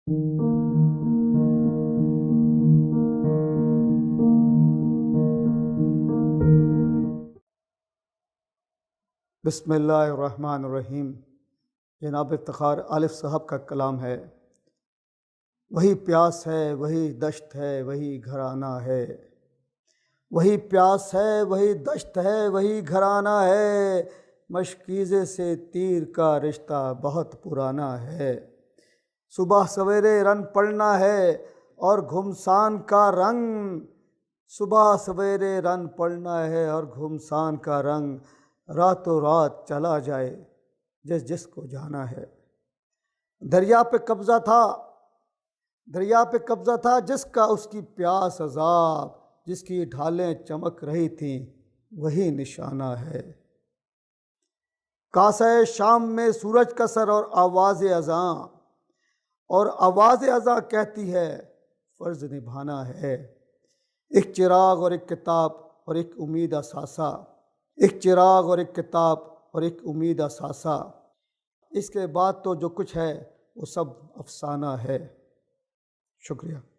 بسم اللہ الرحمن الرحیم۔ جناب افتخار عالف صاحب کا کلام ہے۔ وہی پیاس ہے، وہی دشت ہے، وہی گھرانہ ہے۔ وہی پیاس ہے، وہی دشت ہے، وہی گھرانہ ہے۔ مشکیزے سے تیر کا رشتہ بہت پرانا ہے۔ صبح سویرے رن پڑنا ہے اور گھمسان کا رنگ۔ صبح سویرے رن پڑنا ہے اور گھمسان کا رنگ۔ راتوں رات چلا جائے جس کو جانا ہے۔ دریا پہ قبضہ تھا جس کا اس کی پیاس عذاب، جس کی ڈھالیں چمک رہی تھیں وہی نشانہ ہے۔ کاسہ شام میں سورج کا سر اور آواز اذاں کہتی ہے فرض نبھانا ہے۔ ایک چراغ اور ایک کتاب اور ایک امید اثاثہ، ایک چراغ اور ایک کتاب اور ایک امید اثاثہ۔ اس کے بعد تو جو کچھ ہے وہ سب افسانہ ہے۔ شکریہ۔